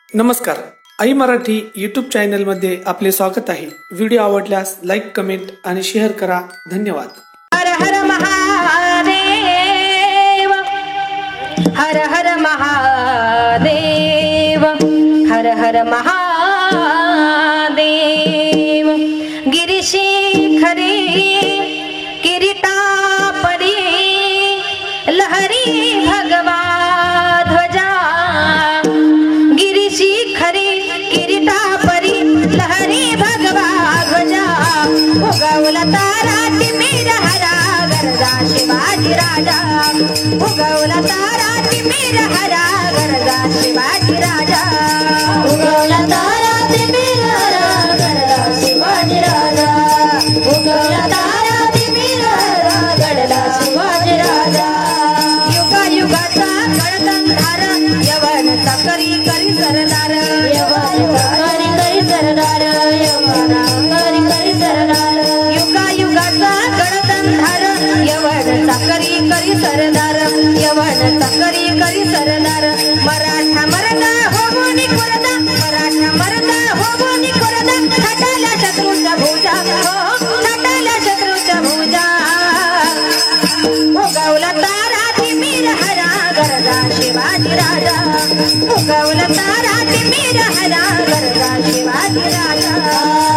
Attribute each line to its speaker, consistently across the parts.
Speaker 1: नमस्कार, आई मराठी यूट्यूब चॅनलमध्ये आपले स्वागत आहे। व्हिडिओ आवडल्यास लाईक, कमेंट आणि शेअर करा। धन्यवाद।
Speaker 2: हर हर महादेव, हर हर महादेव, हर हर महादेव। गिरिशिखरे किरीटापरी लहरी भगवा ध्वजा। गिरिशिखरे किरीटापरी लहरी भगवा ध्वजा। उगवला तारा तिमिर हरा गरजा शिवाजी राजा। उगवला तारा तिमिर हरा गरजा शिवाजी राजा। उगवला तारा तिमिर हरा गरजा शिवाजी राजा। उगवला तारा तिमिर हरा गरजा शिवाजी राजा। युगा युगाचा गणतंधार यवनाचा करी करी सरदार। यवनाचा करी करी सरदार। यवनाचा करी करी सरदार। युगा युगाचा गणतंधार यवनाचा करी करी सरदार। यवनाचा करी करी सरदार। मराठा मरदा होऊन कुरदा, मराठा मरदा होऊन कुरदा। थाटाल्या शत्रूच्या भुजा, हो थाटाल्या शत्रूच्या भुजा। उगवला तारा तिमिर हरा गरजा शिवाजी राजा। उगवला तारा तिमिर हरा गरजा शिवाजी राजा।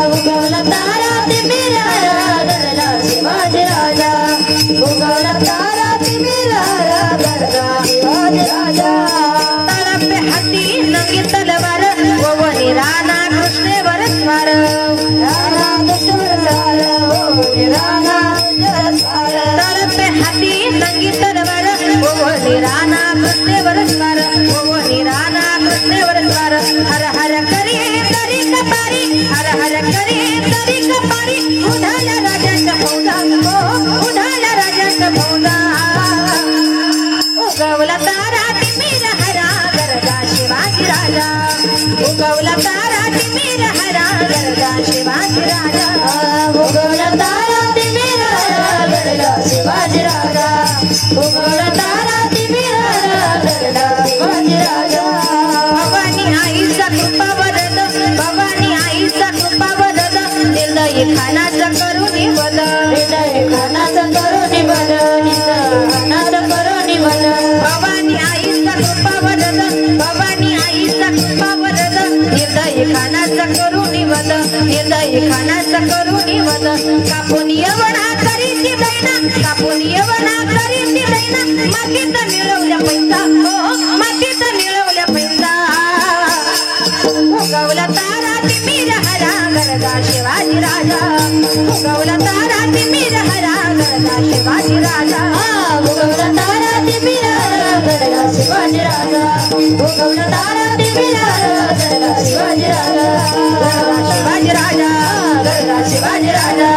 Speaker 2: उगवला तारा तिमिर हरा गरजा शिवाजी राजा। उगवला तारा तिमिर हरा गरजा शिवाजी राजा। तळपे हाती नंगी तलवार ववनी राणा कृष्णेवर स्वार। राणा कृष्णेवर स्वार, ववनी राणा कृष्णेवर स्वार। तळपे हाती नंगी तलवार ववनी राणा कृष्णेवर स्वार। ववनी राणा कृष्णेवर स्वार। हर हर करी करी कपारी, हर हर करी करी कपारी। उधाल्या राजाच्या फौजा, हो उधाल्या राजाच्या फौजा। उगवला तारा तिमिर हरा गरजा शिवाजी राजा। उगवला तारा तिमिर हरा गरजा शिवाजी राजा। उगवला तारा तिमिर हरा गरजा शिवाजी राजा। उगवला तारा तिमिर हरा गरजा शिवाजी राजा। भवानी आईचा कृपा वरद, भवानी आईचा कृपा वरद। हृदय खानाचं करून वद, हृदय खानाचं करून वद, हृदय खानाचं करून वद। भवानी आईचा कृपा वरद, भवानी आईचा कृपा वरद। हृदय खानाचं करून वद, हृदय खानाचं करून वद। कापून यवना करीची दैना, कापून यवना करीची दैना। मातीत मिळवल्या पैसा, हो मातीत मिळवल्या पैसा। उगवला तारा तिमिर हरा गरजा शिवाजी राजा। उगवला तारा तिमिर हरा गरजा शिवाजी राजा। उगवला तारा तिमिर हरा गरजा शिवाजी राजा। उगवला तारा तिमिर हरा गरजा शिवाजी राजा। गरजा शिवाजी राजा, गरजा शिवाजी राजा।